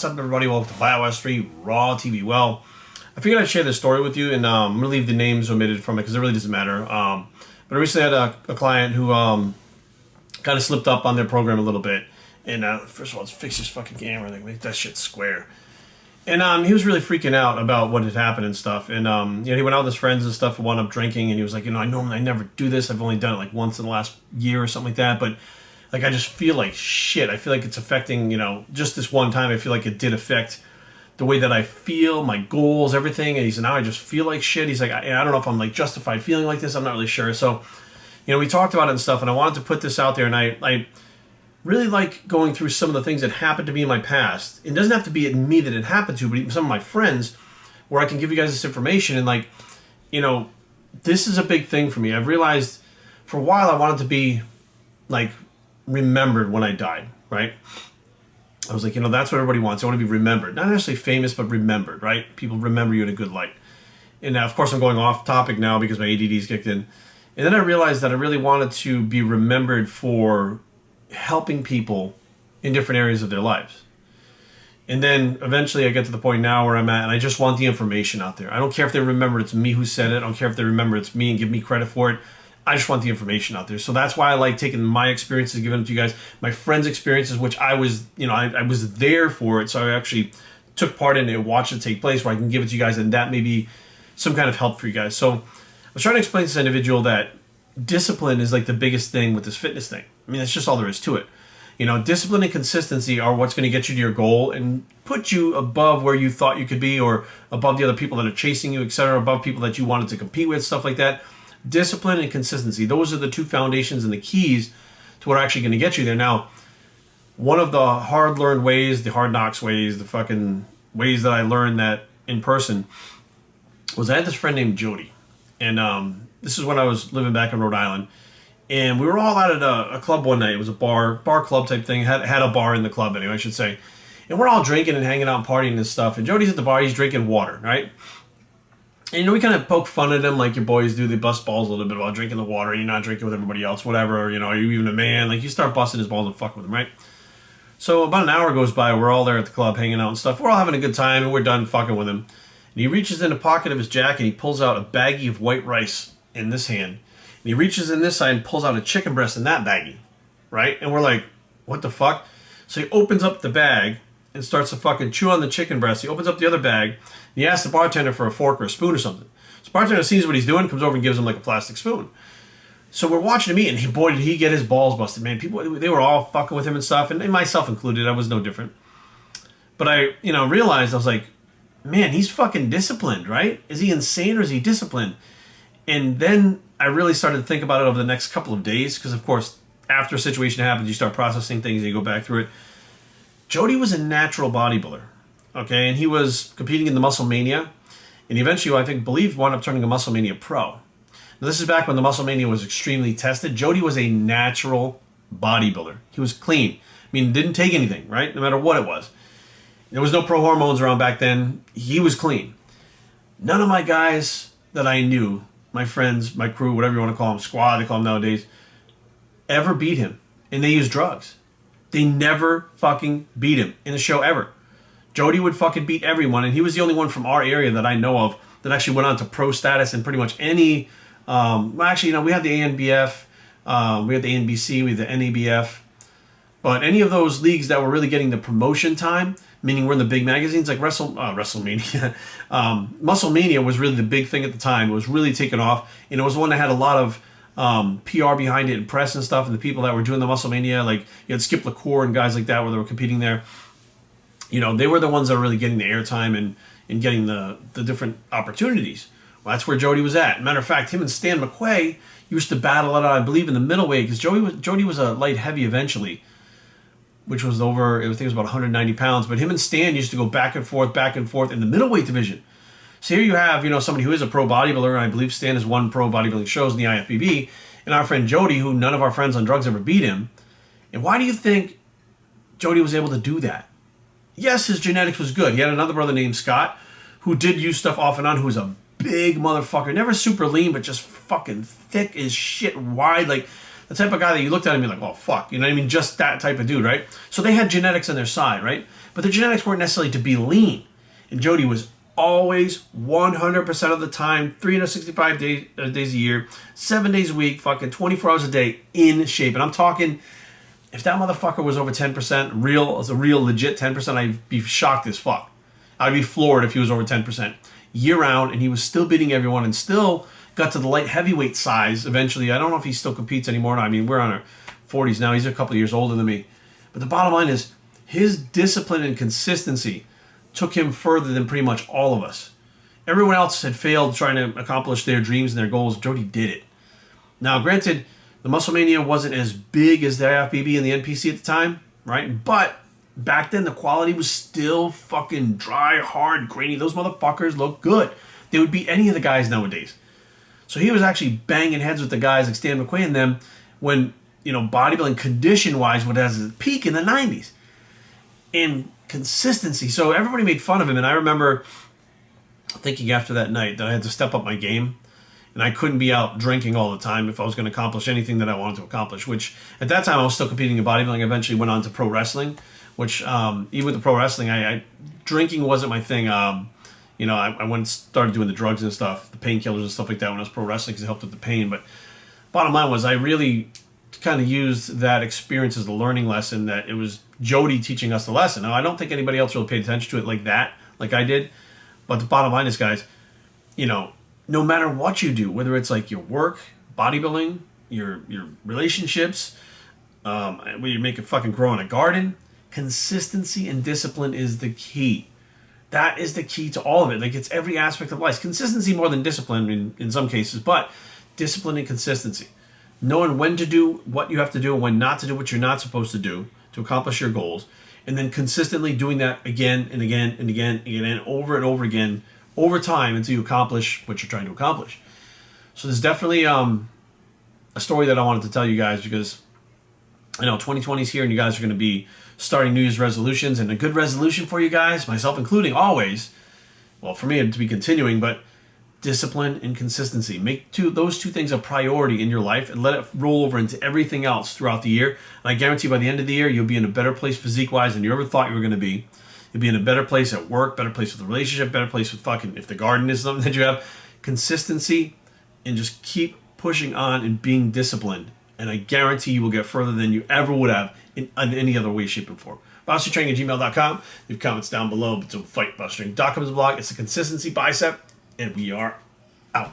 What's up, everybody? Welcome to BioS3 Raw TV. Well, I figured I'd share this story with you, and I'm going to leave the names omitted from it because it really doesn't matter. But I recently had a client who kind of slipped up on their program a little bit. And first of all, let's fix this fucking camera. Like, make that shit square. And he was really freaking out about what had happened and stuff. And he went out with his friends and stuff and wound up drinking. And he was like, I never do this. I've only done it like once in the last year or something like that. But like, I just feel like shit. I feel like it's affecting, just this one time. I feel like it did affect the way that I feel, my goals, everything. And he said, now I just feel like shit. He's like, I don't know if I'm like justified feeling like this. I'm not really sure. So, we talked about it and stuff. And I wanted to put this out there. And I really like going through some of the things that happened to me in my past. It doesn't have to be me that it happened to, but even some of my friends, where I can give you guys this information. And this is a big thing for me. I've realized for a while I wanted to be remembered when I died, right? I was like, that's what everybody wants. I want to be remembered. Not necessarily famous, but remembered, right? People remember you in a good light. And of course I'm going off topic now because my ADD's kicked in. And then I realized that I really wanted to be remembered for helping people in different areas of their lives. And then eventually I get to the point now where I'm at, and I just want the information out there. I don't care if they remember it's me who said it. I don't care if they remember it's me and give me credit for it. I just want the information out there. So that's why I like taking my experiences, giving them to you guys, my friends' experiences, which I was, I was there for it. So I actually took part in it, watched it take place, where I can give it to you guys, and that may be some kind of help for you guys. So I was trying to explain to this individual that discipline is like the biggest thing with this fitness thing. I mean, that's just all there is to it. Discipline and consistency are what's going to get you to your goal and put you above where you thought you could be, or above the other people that are chasing you, etc., above people that you wanted to compete with, stuff like that. Discipline and consistency, those are the two foundations and the keys to what are actually going to get you there. Now, one of the hard-learned ways, the hard knocks ways, the fucking ways that I learned that in person was I had this friend named Jody. And this is when I was living back in Rhode Island. And we were all out at a club one night. It was a bar club type thing. Had a bar in the club anyway, I should say. And we're all drinking and hanging out and partying and stuff. And Jody's at the bar. He's drinking water, right? And we kind of poke fun at him like your boys do. They bust balls a little bit while drinking the water. You're not drinking with everybody else, whatever. Are you even a man? You start busting his balls and fuck with him, right? So about an hour goes by. We're all there at the club hanging out and stuff. We're all having a good time, and we're done fucking with him. And he reaches in the pocket of his jacket, and he pulls out a baggie of white rice in this hand. And he reaches in this side and pulls out a chicken breast in that baggie, right? And we're like, what the fuck? So he opens up the bag and starts to fucking chew on the chicken breast. He opens up the other bag, and he asks the bartender for a fork or a spoon or something. So the bartender sees what he's doing, comes over and gives him like a plastic spoon. So we're watching him eat, and boy, did he get his balls busted, man. People, they were all fucking with him and stuff, and myself included. I was no different. But I, realized, I was like, man, he's fucking disciplined, right? Is he insane or is he disciplined? And then I really started to think about it over the next couple of days, because of course, after a situation happens, you start processing things and you go back through it. Jody was a natural bodybuilder, okay? And he was competing in the Muscle Mania, and eventually, I believe, wound up turning a Muscle Mania pro. Now, this is back when the Muscle Mania was extremely tested. Jody was a natural bodybuilder. He was clean. I mean, didn't take anything, right? No matter what it was. There was no pro hormones around back then. He was clean. None of my guys that I knew, my friends, my crew, whatever you want to call them, squad, they call them nowadays, ever beat him. And they used drugs. They never fucking beat him in the show ever. Jody would fucking beat everyone, and he was the only one from our area that I know of that actually went on to pro status in pretty much any, we had the ANBF, we had the ANBC, we had the NABF, but any of those leagues that were really getting the promotion time, meaning we're in the big magazines like WrestleMania, Muscle Mania was really the big thing at the time. It was really taking off, and it was one that had a lot of PR behind it and press and stuff, and the people that were doing the Muscle Mania, like you had Skip LaCour and guys like that where they were competing there. They were the ones that were really getting the airtime and getting the different opportunities. Well, that's where Jody was at. Matter of fact, him and Stan McQuay used to battle it out, I believe, in the middleweight, because Jody was a light heavy eventually, which was over, I think it was about 190 pounds. But him and Stan used to go back and forth in the middleweight division. So here you have, somebody who is a pro bodybuilder, and I believe Stan has won pro bodybuilding shows in the IFBB, and our friend Jody, who none of our friends on drugs ever beat him. And why do you think Jody was able to do that? Yes, his genetics was good. He had another brother named Scott who did use stuff off and on, who was a big motherfucker. Never super lean, but just fucking thick as shit, wide. Like, the type of guy that you looked at him and you're like, oh, fuck. You know what I mean? Just that type of dude, right? So they had genetics on their side, right? but their genetics weren't necessarily to be lean. And Jody was always 100% of the time, 365 days a year, 7 days a week, fucking 24 hours a day in shape. And I'm talking, if that motherfucker was over 10%, a real legit 10%, I'd be shocked as fuck. I'd be floored if he was over 10% year round, and he was still beating everyone and still got to the light heavyweight size eventually. I don't know if he still competes anymore. I mean, we're on our 40s now. He's a couple of years older than me. But the bottom line is his discipline and consistency took him further than pretty much all of us. Everyone else had failed trying to accomplish their dreams and their goals. Jody did it. Now, granted, the Musclemania wasn't as big as the IFBB and the NPC at the time, right? But back then, the quality was still fucking dry, hard, grainy. Those motherfuckers look good. They would beat any of the guys nowadays. So he was actually banging heads with the guys like Stan McQuay and them when, bodybuilding condition-wise was at its peak in the 90s. And consistency. So everybody made fun of him, and I remember thinking after that night that I had to step up my game, and I couldn't be out drinking all the time if I was going to accomplish anything that I wanted to accomplish, which at that time I was still competing in bodybuilding. I eventually went on to pro wrestling, which even with the pro wrestling, I drinking wasn't my thing. I went and started doing the drugs and stuff, the painkillers and stuff like that when I was pro wrestling because it helped with the pain. But bottom line was I really kind of used that experience as a learning lesson, that it was Jody teaching us the lesson. Now, I don't think anybody else really paid attention to it like that, like I did. But the bottom line is, guys, no matter what you do, whether it's like your work, bodybuilding, your relationships, where you make a fucking grow in a garden, consistency and discipline is the key. That is the key to all of it. Like, it's every aspect of life. Consistency more than discipline in some cases, but discipline and consistency. Knowing when to do what you have to do and when not to do what you're not supposed to do to accomplish your goals, and then consistently doing that again and again and again and again, and over again over time until you accomplish what you're trying to accomplish. So there's definitely a story that I wanted to tell you guys, because I know 2020 is here and you guys are going to be starting New Year's resolutions, and a good resolution for you guys, myself including, always, well, for me to be continuing, but discipline and consistency. Make those two things a priority in your life and let it roll over into everything else throughout the year. And I guarantee by the end of the year, you'll be in a better place physique-wise than you ever thought you were going to be. You'll be in a better place at work, better place with the relationship, better place with fucking, if the garden is something that you have. Consistency, and just keep pushing on and being disciplined. And I guarantee you will get further than you ever would have in any other way, shape, and form. BodybuildingTraining@gmail.com. Leave comments down below. But don't fight. BodybuildingTraining.com is a blog. It's a consistency bicep. And we are out.